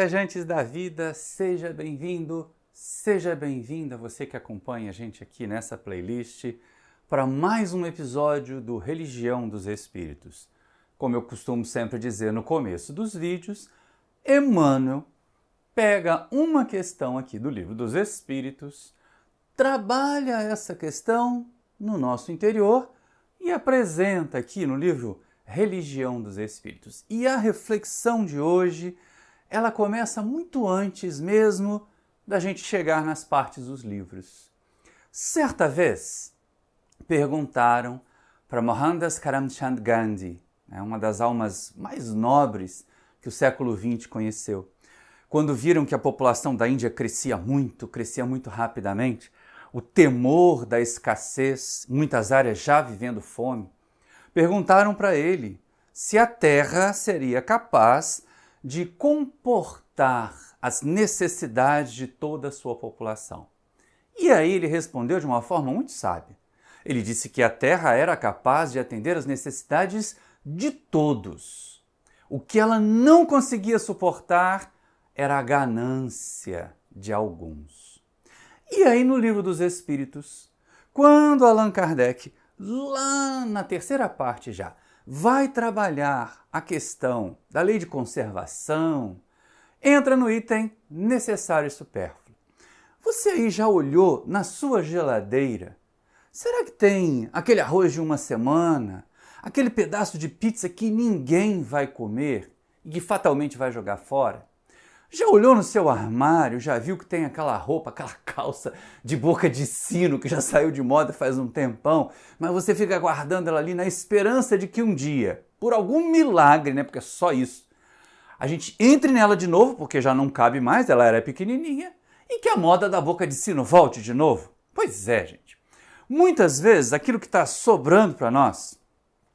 viajantes da vida, seja bem-vindo, seja bem-vinda você que acompanha a gente aqui nessa playlist para mais um episódio do Religião dos Espíritos. Como eu costumo sempre dizer no começo dos vídeos, Emmanuel pega uma questão aqui do Livro dos Espíritos, trabalha essa questão no nosso interior e apresenta aqui no livro Religião dos Espíritos. E a reflexão de hoje, ela começa muito antes mesmo da gente chegar nas partes dos livros. Certa vez, perguntaram para Mohandas Karamchand Gandhi, uma das almas mais nobres que o século XX conheceu. Quando viram que a população da Índia crescia muito rapidamente, o temor da escassez, muitas áreas já vivendo fome, perguntaram para ele se a Terra seria capaz de comportar as necessidades de toda a sua população. E aí ele respondeu de uma forma muito sábia. Ele disse que a Terra era capaz de atender as necessidades de todos. O que ela não conseguia suportar era a ganância de alguns. E aí no Livro dos Espíritos, quando Allan Kardec, lá na terceira parte já, vai trabalhar a questão da lei de conservação, entra no item necessário e supérfluo. Você aí já olhou na sua geladeira? Será que tem aquele arroz de uma semana, aquele pedaço de pizza que ninguém vai comer e que fatalmente vai jogar fora? Já olhou no seu armário, já viu que tem aquela roupa, aquela calça de boca de sino que já saiu de moda faz um tempão, mas você fica guardando ela ali na esperança de que um dia, por algum milagre, porque é só isso, a gente entre nela de novo, porque já não cabe mais, ela era pequenininha, e que a moda da boca de sino volte de novo? Pois é, gente. Muitas vezes aquilo que está sobrando para nós,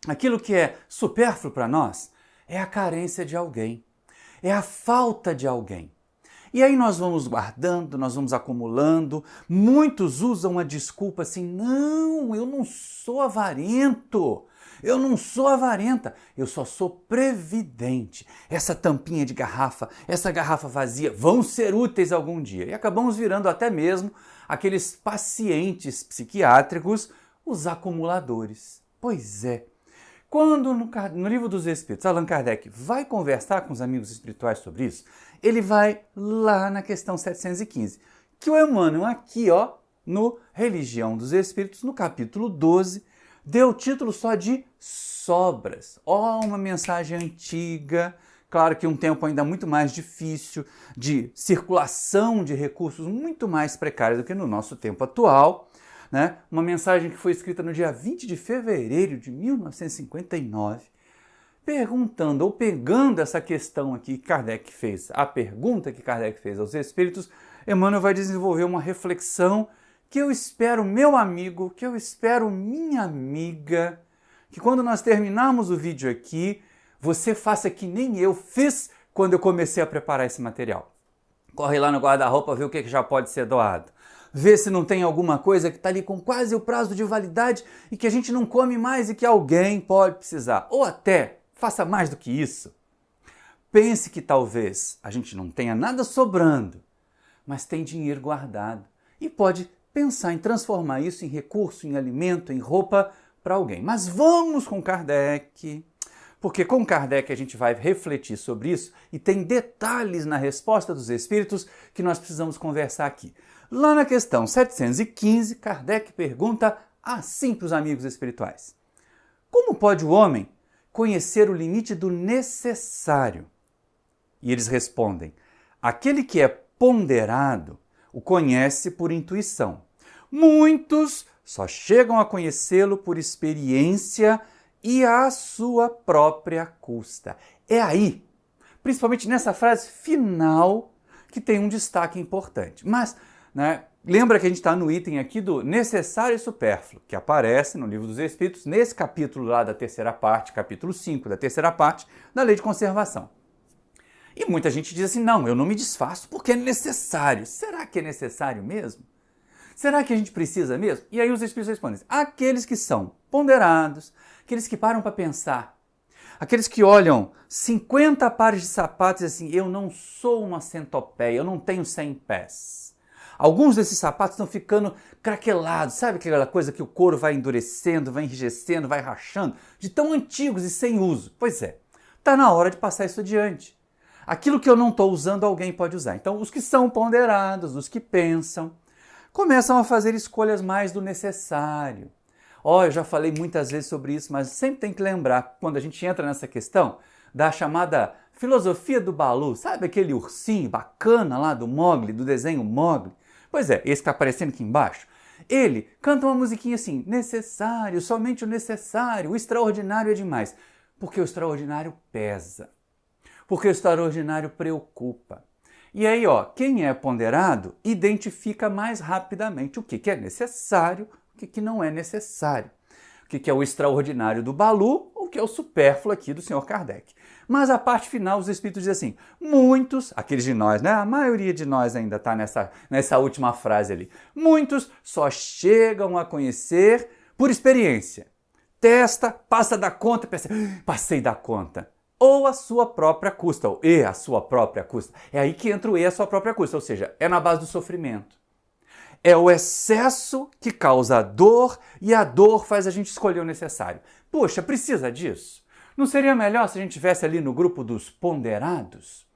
aquilo que é supérfluo para nós, é a carência de alguém. É a falta de alguém. E aí nós vamos guardando, nós vamos acumulando. Muitos usam a desculpa assim, não, eu não sou avarento, eu não sou avarenta, eu só sou previdente. Essa tampinha de garrafa, essa garrafa vazia vão ser úteis algum dia. E acabamos virando até mesmo aqueles pacientes psiquiátricos, os acumuladores. Pois é. Quando no Livro dos Espíritos, Allan Kardec vai conversar com os amigos espirituais sobre isso, ele vai lá na questão 715, que o Emmanuel aqui, no Religião dos Espíritos, no capítulo 12, deu o título só de Sobras. Uma mensagem antiga, claro que um tempo ainda muito mais difícil, de circulação de recursos muito mais precários do que no nosso tempo atual, uma mensagem que foi escrita no dia 20 de fevereiro de 1959, perguntando ou pegando essa questão aqui que Kardec fez, a pergunta que Kardec fez aos espíritos, Emmanuel vai desenvolver uma reflexão que eu espero, meu amigo, que eu espero, minha amiga, que quando nós terminarmos o vídeo aqui, você faça que nem eu fiz quando eu comecei a preparar esse material. Corre lá no guarda-roupa, vê o que já pode ser doado. Vê se não tem alguma coisa que está ali com quase o prazo de validade e que a gente não come mais e que alguém pode precisar. Ou até, faça mais do que isso. Pense que talvez a gente não tenha nada sobrando, mas tem dinheiro guardado. E pode pensar em transformar isso em recurso, em alimento, em roupa para alguém. Mas vamos com Kardec, porque com Kardec a gente vai refletir sobre isso e tem detalhes na resposta dos espíritos que nós precisamos conversar aqui. Lá na questão 715, Kardec pergunta assim para os amigos espirituais: como pode o homem conhecer o limite do necessário? E eles respondem: aquele que é ponderado o conhece por intuição. Muitos só chegam a conhecê-lo por experiência e à sua própria custa. É aí, principalmente nessa frase final, que tem um destaque importante. Mas lembra que a gente está no item aqui do necessário e supérfluo, que aparece no Livro dos Espíritos, nesse capítulo lá da terceira parte, capítulo 5 da terceira parte, da Lei de Conservação. E muita gente diz assim, não, eu não me desfaço porque é necessário. Será que é necessário mesmo? Será que a gente precisa mesmo? E aí os Espíritos respondem, aqueles que são ponderados, aqueles que param para pensar, Aqueles que olham 50 pares de sapatos e dizem assim, eu não sou uma centopeia, eu não tenho 100 pés. Alguns desses sapatos estão ficando craquelados, sabe aquela coisa que o couro vai endurecendo, vai enrijecendo, vai rachando, de tão antigos e sem uso? Pois é, está na hora de passar isso adiante. Aquilo que eu não estou usando, alguém pode usar. Então, os que são ponderados, os que pensam, começam a fazer escolhas mais do necessário. Eu já falei muitas vezes sobre isso, mas sempre tem que lembrar, quando a gente entra nessa questão, da chamada filosofia do Balu, sabe aquele ursinho bacana lá do Mowgli, do desenho Mowgli? Pois é, esse que está aparecendo aqui embaixo. Ele canta uma musiquinha assim, necessário, somente o necessário, o extraordinário é demais. Porque o extraordinário pesa, porque o extraordinário preocupa. E aí, quem é ponderado identifica mais rapidamente o que é necessário, o que não é necessário. O que é o extraordinário do Balu, o que é o supérfluo aqui do Sr. Kardec. Mas a parte final, os espíritos dizem assim, muitos, aqueles de nós, né? A maioria de nós ainda está nessa última frase ali. Muitos só chegam a conhecer por experiência. Testa, passa da conta, pensa, passei da conta. Ou a sua própria custa, ou a sua própria custa. É aí que entra o a sua própria custa, ou seja, é na base do sofrimento. É o excesso que causa a dor e a dor faz a gente escolher o necessário. Poxa, precisa disso? Não seria melhor se a gente estivesse ali no grupo dos ponderados?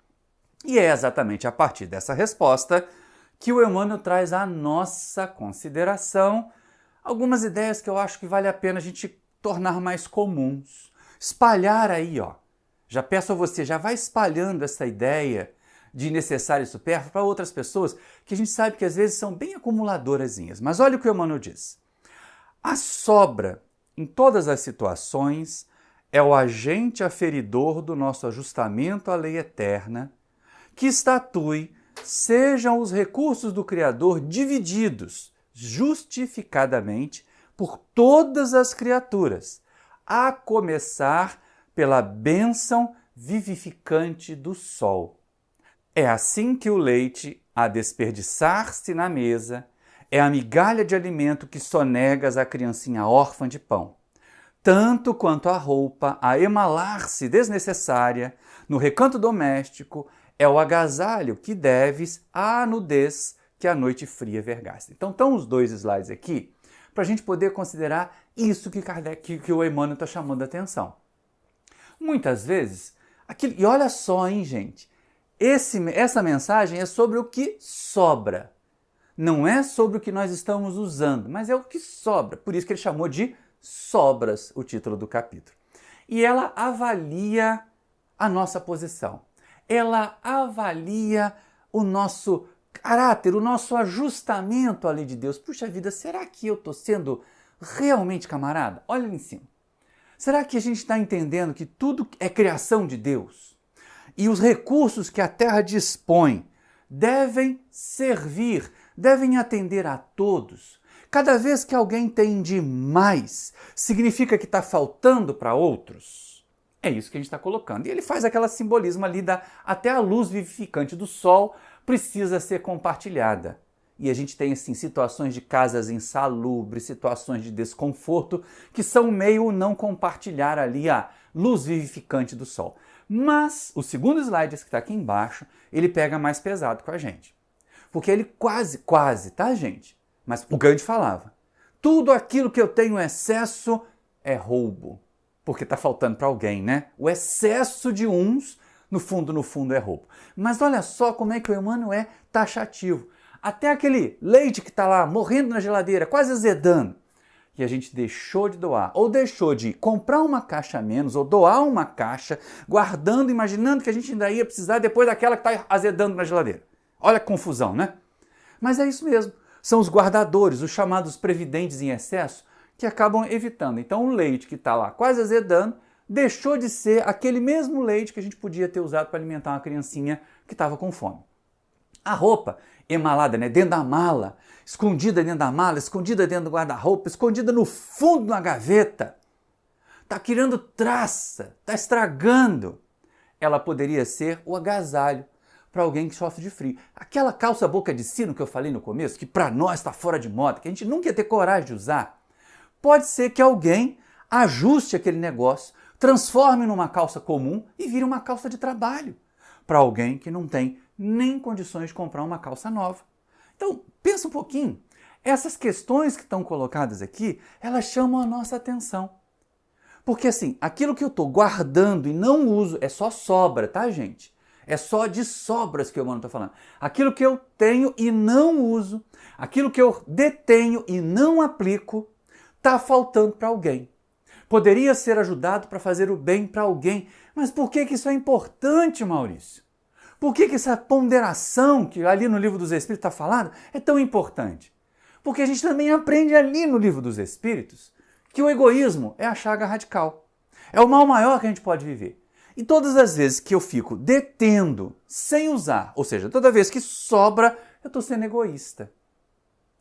E é exatamente a partir dessa resposta que o Emmanuel traz à nossa consideração algumas ideias que eu acho que vale a pena a gente tornar mais comuns. Espalhar aí, Já peço a você, já vai espalhando essa ideia de necessário e supérfluo para outras pessoas que a gente sabe que às vezes são bem acumuladorazinhas. Mas olha o que o Emmanuel diz. A sobra, em todas as situações, é o agente aferidor do nosso ajustamento à lei eterna, que estatue sejam os recursos do Criador divididos justificadamente por todas as criaturas, a começar pela bênção vivificante do sol. É assim que o leite, a desperdiçar-se na mesa, é a migalha de alimento que sonegas à criancinha órfã de pão, tanto quanto a roupa, a emalar-se desnecessária no recanto doméstico, é o agasalho que deves à nudez que a noite fria vergaste. Então estão os dois slides aqui para a gente poder considerar isso que o Emmanuel está chamando a atenção. Muitas vezes, e olha só, hein, gente, essa mensagem é sobre o que sobra. Não é sobre o que nós estamos usando, mas é o que sobra. Por isso que ele chamou de sobras o título do capítulo. E ela avalia a nossa posição. Ela avalia o nosso caráter, o nosso ajustamento à lei de Deus. Puxa vida, será que eu estou sendo realmente camarada? Olha ali em cima. Será que a gente está entendendo que tudo é criação de Deus? E os recursos que a Terra dispõe devem servir, devem atender a todos. Cada vez que alguém tem demais, significa que está faltando para outros? É isso que a gente está colocando. E ele faz aquele simbolismo ali, até a luz vivificante do sol precisa ser compartilhada. E a gente tem assim, situações de casas insalubres, situações de desconforto, que são meio não compartilhar ali a luz vivificante do sol. Mas o segundo slide, esse que está aqui embaixo, ele pega mais pesado com a gente. Porque ele quase, tá, gente? Mas o Gandhi falava, tudo aquilo que eu tenho excesso é roubo. Porque está faltando para alguém, né? O excesso de uns, no fundo é roubo. Mas olha só como é que o Emmanuel é taxativo. Até aquele leite que está lá morrendo na geladeira, quase azedando, que a gente deixou de doar, ou deixou de comprar uma caixa a menos, ou doar uma caixa, guardando, imaginando que a gente ainda ia precisar depois daquela que está azedando na geladeira. Olha que confusão, né? Mas é isso mesmo. São os guardadores, os chamados previdentes em excesso, que acabam evitando. Então o leite que está lá quase azedando, deixou de ser aquele mesmo leite que a gente podia ter usado para alimentar uma criancinha que estava com fome. A roupa emalada, né, dentro da mala, escondida dentro da mala, escondida dentro do guarda-roupa, escondida no fundo da gaveta, está criando traça, está estragando. Ela poderia ser o agasalho para alguém que sofre de frio. Aquela calça boca de sino que eu falei no começo, que para nós está fora de moda, que a gente nunca ia ter coragem de usar, pode ser que alguém ajuste aquele negócio, transforme numa calça comum e vire uma calça de trabalho para alguém que não tem nem condições de comprar uma calça nova. Então, pensa um pouquinho. Essas questões que estão colocadas aqui, elas chamam a nossa atenção. Porque assim, aquilo que eu estou guardando e não uso é só sobra, tá, gente? É só de sobras que o Emmanuel está falando. Aquilo que eu tenho e não uso, aquilo que eu detenho e não aplico, está faltando para alguém. Poderia ser ajudado para fazer o bem para alguém. Mas por que isso é importante, Maurício? Por que essa ponderação que ali no Livro dos Espíritos está falando é tão importante? Porque a gente também aprende ali no Livro dos Espíritos que o egoísmo é a chaga radical. É o mal maior que a gente pode viver. E todas as vezes que eu fico detendo, sem usar, ou seja, toda vez que sobra, eu estou sendo egoísta.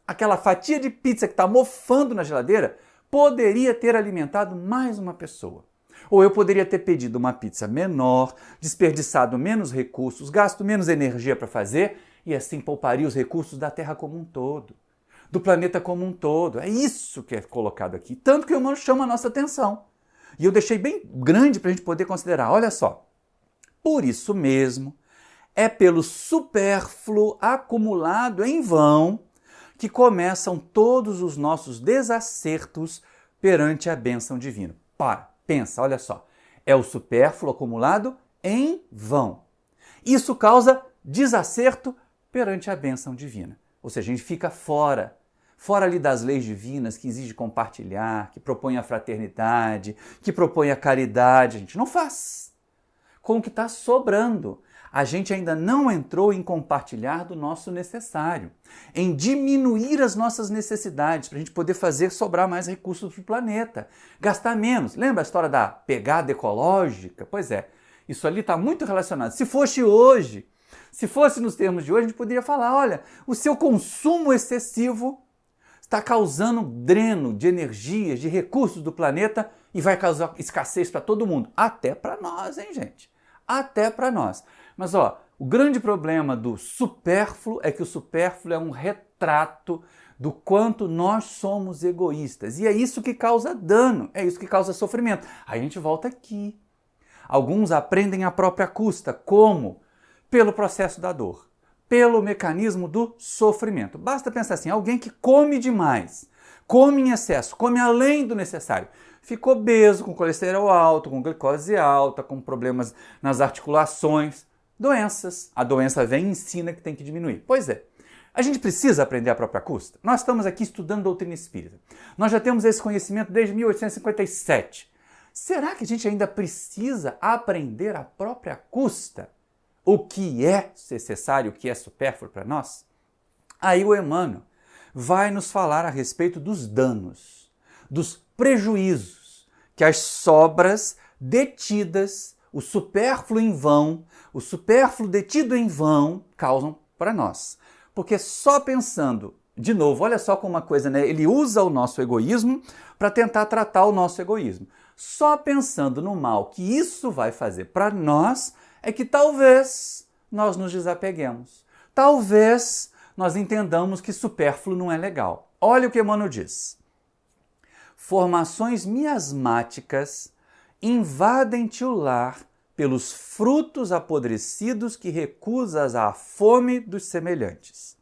Aquela fatia de pizza que está mofando na geladeira poderia ter alimentado mais uma pessoa. Ou eu poderia ter pedido uma pizza menor, desperdiçado menos recursos, gasto menos energia para fazer e assim pouparia os recursos da Terra como um todo, do planeta como um todo. É isso que é colocado aqui. Tanto que o Emmanuel chama a nossa atenção. E eu deixei bem grande para a gente poder considerar. Olha só. Por isso mesmo, é pelo supérfluo acumulado em vão que começam todos os nossos desacertos perante a bênção divina. Pensa, olha só. É o supérfluo acumulado em vão. Isso causa desacerto perante a bênção divina. Ou seja, a gente fica fora ali das leis divinas que exige compartilhar, que propõe a fraternidade, que propõe a caridade. A gente não faz. Com o que está sobrando. A gente ainda não entrou em compartilhar do nosso necessário, em diminuir as nossas necessidades, para a gente poder fazer sobrar mais recursos para o planeta, gastar menos. Lembra a história da pegada ecológica? Pois é, isso ali está muito relacionado. Se fosse hoje, se fosse nos termos de hoje, a gente poderia falar, olha, o seu consumo excessivo está causando dreno de energias, de recursos do planeta e vai causar escassez para todo mundo. Até para nós, hein, gente? Até para nós. Mas, o grande problema do supérfluo é que o supérfluo é um retrato do quanto nós somos egoístas. E é isso que causa dano, é isso que causa sofrimento. Aí a gente volta aqui. Alguns aprendem à própria custa. Como? Pelo processo da dor, pelo mecanismo do sofrimento. Basta pensar assim, alguém que come demais, come em excesso, come além do necessário, ficou obeso, com colesterol alto, com glicose alta, com problemas nas articulações, doenças. A doença vem e ensina que tem que diminuir. Pois é, a gente precisa aprender à própria custa. Nós estamos aqui estudando doutrina espírita. Nós já temos esse conhecimento desde 1857. Será que a gente ainda precisa aprender à própria custa o que é necessário, o que é supérfluo para nós? Aí o Emmanuel vai nos falar a respeito dos danos, dos prejuízos que as sobras detidas, o supérfluo em vão, o supérfluo detido em vão causam para nós. Porque só pensando, de novo, olha só como uma coisa, né? Ele usa o nosso egoísmo para tentar tratar o nosso egoísmo. Só pensando no mal que isso vai fazer para nós é que talvez nós nos desapeguemos. Talvez nós entendamos que supérfluo não é legal. Olha o que Emmanuel diz. Formações miasmáticas invadem-te o lar pelos frutos apodrecidos que recusas à fome dos semelhantes.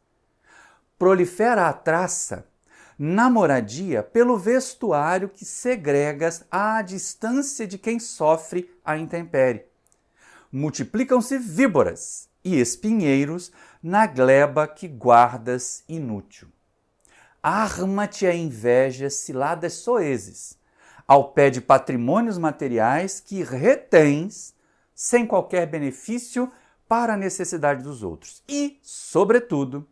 Prolifera a traça na moradia pelo vestuário que segregas à distância de quem sofre a intempérie. Multiplicam-se víboras e espinheiros na gleba que guardas inútil. Arma-te a inveja ciladas soezes, ao pé de patrimônios materiais que retens sem qualquer benefício para a necessidade dos outros. E, sobretudo,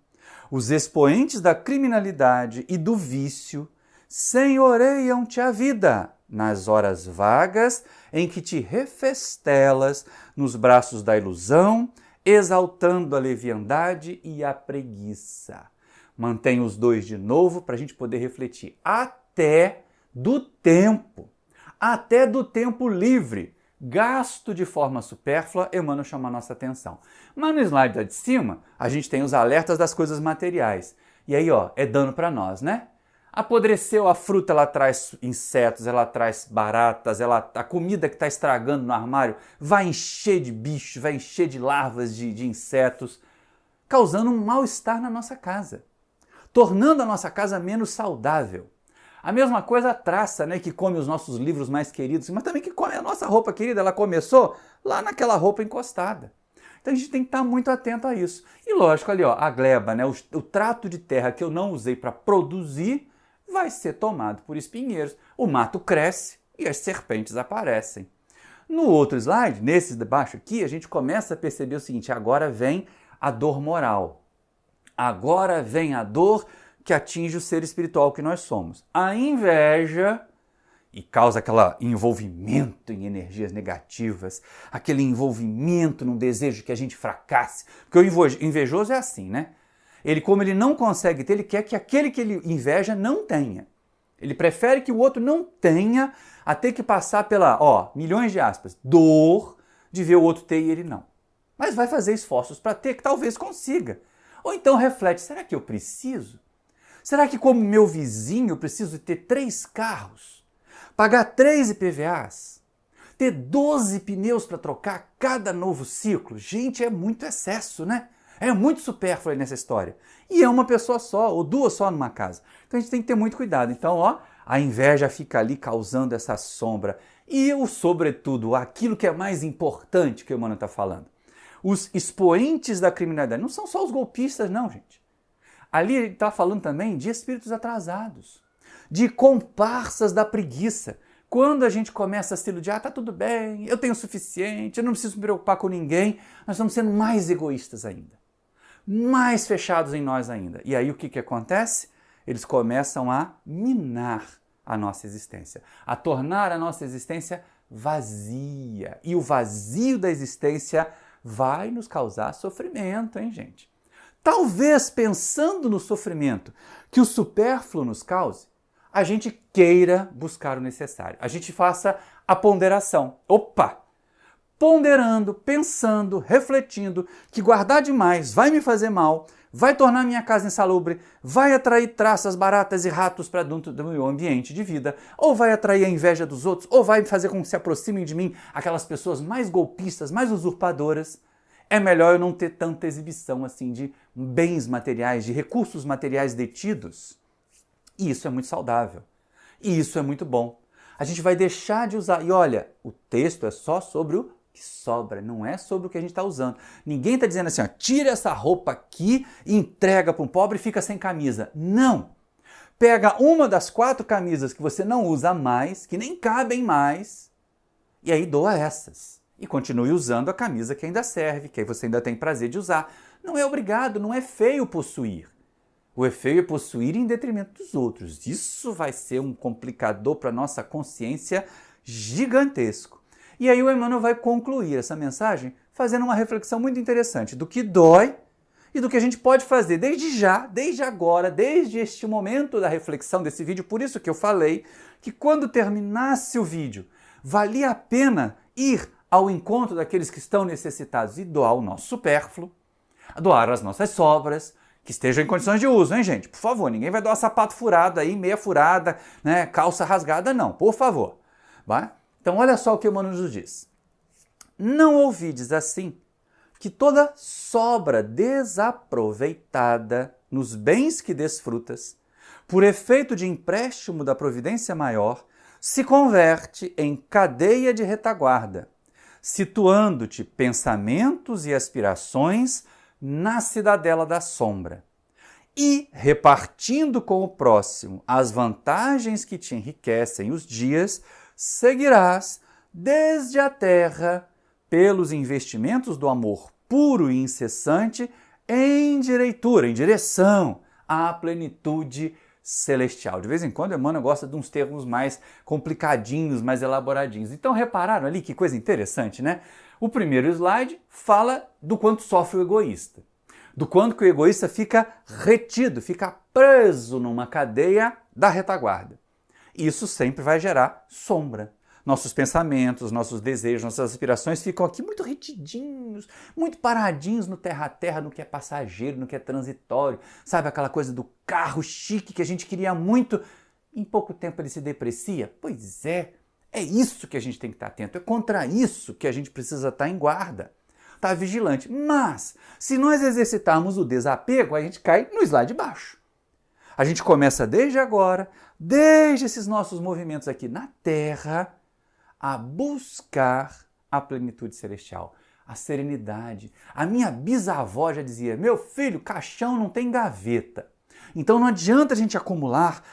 os expoentes da criminalidade e do vício senhoreiam-te a vida nas horas vagas em que te refestelas nos braços da ilusão, exaltando a leviandade e a preguiça. Mantém os dois de novo para a gente poder refletir até do tempo livre, gasto de forma supérflua. Emmanuel chama a nossa atenção. Mas no slide lá de cima, a gente tem os alertas das coisas materiais. E aí, é dano para nós, né? Apodreceu a fruta, ela traz insetos, ela traz baratas, a comida que está estragando no armário vai encher de bichos, vai encher de larvas de insetos, causando um mal-estar na nossa casa, tornando a nossa casa menos saudável. A mesma coisa a traça, né, que come os nossos livros mais queridos, mas também que come a nossa roupa querida. Ela começou lá naquela roupa encostada. Então a gente tem que estar muito atento a isso. E lógico, ali ó, a gleba, né, o trato de terra que eu não usei para produzir, vai ser tomado por espinheiros. O mato cresce e as serpentes aparecem. No outro slide, nesse de baixo aqui, a gente começa a perceber o seguinte: agora vem a dor moral. Agora vem a dor que atinge o ser espiritual que nós somos. A inveja, e causa aquele envolvimento em energias negativas, aquele envolvimento num desejo que a gente fracasse. Porque o invejoso é assim, né? Como ele não consegue ter, ele quer que aquele que ele inveja não tenha. Ele prefere que o outro não tenha, a ter que passar pela, milhões de aspas, dor de ver o outro ter e ele não. Mas vai fazer esforços para ter, que talvez consiga. Ou então reflete: será que eu preciso? Será que, como meu vizinho, eu preciso ter 3 carros, pagar 3 IPVAs, ter 12 pneus para trocar cada novo ciclo? Gente, é muito excesso, né? É muito supérfluo nessa história. E é uma pessoa só, ou 2 só numa casa. Então a gente tem que ter muito cuidado. Então, a inveja fica ali causando essa sombra. E sobretudo, aquilo que é mais importante que o Emmanuel está falando. Os expoentes da criminalidade não são só os golpistas, não, gente. Ali ele está falando também de espíritos atrasados, de comparsas da preguiça. Quando a gente começa a se iludir, tá tudo bem, eu tenho o suficiente, eu não preciso me preocupar com ninguém, nós estamos sendo mais egoístas ainda, mais fechados em nós ainda. E aí o que acontece? Eles começam a minar a nossa existência, a tornar a nossa existência vazia. E o vazio da existência vai nos causar sofrimento, hein, gente? Talvez, pensando no sofrimento que o supérfluo nos cause, a gente queira buscar o necessário. A gente faça a ponderação. Opa! Ponderando, pensando, refletindo que guardar demais vai me fazer mal, vai tornar minha casa insalubre, vai atrair traças, baratas e ratos para dentro do meu ambiente de vida, ou vai atrair a inveja dos outros, ou vai fazer com que se aproximem de mim aquelas pessoas mais golpistas, mais usurpadoras. É melhor eu não ter tanta exibição assim de bens materiais, de recursos materiais detidos. E isso é muito saudável. E isso é muito bom. A gente vai deixar de usar. E olha, o texto é só sobre o que sobra, não é sobre o que a gente está usando. Ninguém está dizendo assim, tira essa roupa aqui, entrega para um pobre e fica sem camisa. Não! Pega uma das 4 camisas que você não usa mais, que nem cabem mais, e aí doa essas. E continue usando a camisa que ainda serve, que aí você ainda tem prazer de usar. Não é obrigado, não é feio possuir. O feio é possuir em detrimento dos outros. Isso vai ser um complicador para a nossa consciência gigantesco. E aí o Emmanuel vai concluir essa mensagem fazendo uma reflexão muito interessante do que dói e do que a gente pode fazer desde já, desde agora, desde este momento da reflexão desse vídeo. Por isso que eu falei que quando terminasse o vídeo, valia a pena ir ao encontro daqueles que estão necessitados e doar o nosso supérfluo, doar as nossas sobras, que estejam em condições de uso, hein, gente? Por favor, ninguém vai doar sapato furado aí, meia furada, né, calça rasgada, não, por favor. Vai? Então, olha só o que o Emmanuel nos diz. Não ouvides assim que toda sobra desaproveitada nos bens que desfrutas, por efeito de empréstimo da providência maior, se converte em cadeia de retaguarda, situando-te pensamentos e aspirações na cidadela da sombra, e repartindo com o próximo as vantagens que te enriquecem os dias, seguirás desde a terra, pelos investimentos do amor puro e incessante, em direção à plenitude celestial. De vez em quando, Emmanuel gosta de uns termos mais complicadinhos, mais elaboradinhos. Então, repararam ali que coisa interessante, né? O primeiro slide fala do quanto sofre o egoísta, do quanto que o egoísta fica retido, fica preso numa cadeia da retaguarda. Isso sempre vai gerar sombra. nossos pensamentos, nossos desejos, nossas aspirações ficam aqui muito retidinhos, muito paradinhos no terra a terra, no que é passageiro, no que é transitório. Sabe aquela coisa do carro chique que a gente queria muito? Em pouco tempo ele se deprecia? Pois é isso que a gente tem que estar atento, é contra isso que a gente precisa estar em guarda, estar vigilante. Mas, se nós exercitarmos o desapego, a gente cai no slide de baixo. A gente começa desde agora, desde esses nossos movimentos aqui na Terra, a buscar a plenitude celestial, a serenidade. A minha bisavó já dizia: meu filho, caixão não tem gaveta. Então não adianta a gente acumular,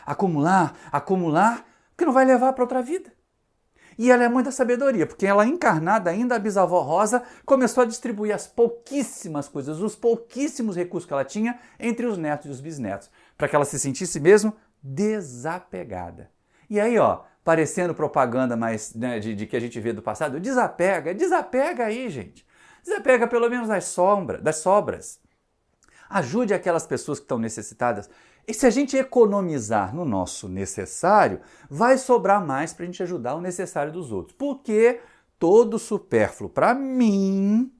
porque não vai levar para outra vida. E ela é muita sabedoria, porque ela encarnada ainda, a bisavó Rosa, começou a distribuir as pouquíssimas coisas, os pouquíssimos recursos que ela tinha entre os netos e os bisnetos, para que ela se sentisse mesmo desapegada. E aí, parecendo propaganda mais de que a gente vê do passado, desapega aí, gente. Desapega pelo menos das sobras. Ajude aquelas pessoas que estão necessitadas. E se a gente economizar no nosso necessário, vai sobrar mais para a gente ajudar o necessário dos outros. Porque todo supérfluo para mim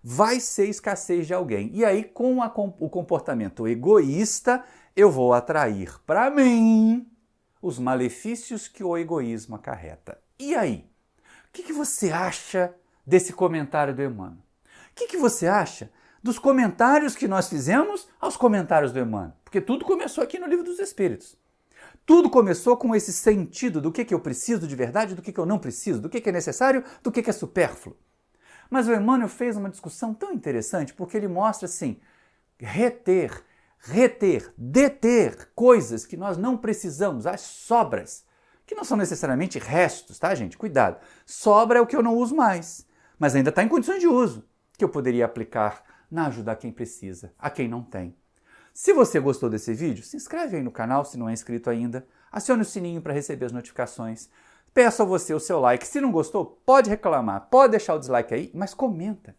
vai ser escassez de alguém. E aí, com o comportamento egoísta, eu vou atrair para mim os malefícios que o egoísmo acarreta. E aí? O que você acha desse comentário do Emmanuel? O que você acha dos comentários que nós fizemos aos comentários do Emmanuel? Porque tudo começou aqui no Livro dos Espíritos. Tudo começou com esse sentido do que eu preciso de verdade, do que eu não preciso, do que é necessário, do que é supérfluo. Mas o Emmanuel fez uma discussão tão interessante porque ele mostra assim, deter coisas que nós não precisamos, as sobras, que não são necessariamente restos, tá, gente? Cuidado. Sobra é o que eu não uso mais, mas ainda está em condições de uso, que eu poderia aplicar na ajudar quem precisa, a quem não tem. Se você gostou desse vídeo, se inscreve aí no canal se não é inscrito ainda, acione o sininho para receber as notificações, peço a você o seu like. Se não gostou, pode reclamar, pode deixar o dislike aí, mas comenta.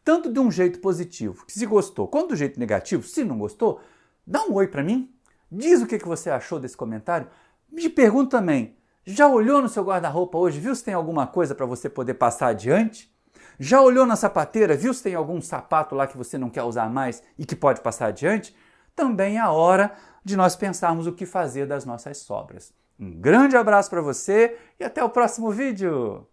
Tanto de um jeito positivo, se gostou, quanto do jeito negativo, se não gostou, dá um oi para mim, diz o que você achou desse comentário. Me pergunta também, já olhou no seu guarda-roupa hoje, viu se tem alguma coisa para você poder passar adiante? Já olhou na sapateira, viu se tem algum sapato lá que você não quer usar mais e que pode passar adiante? Também é a hora de nós pensarmos o que fazer das nossas sobras. Um grande abraço para você e até o próximo vídeo!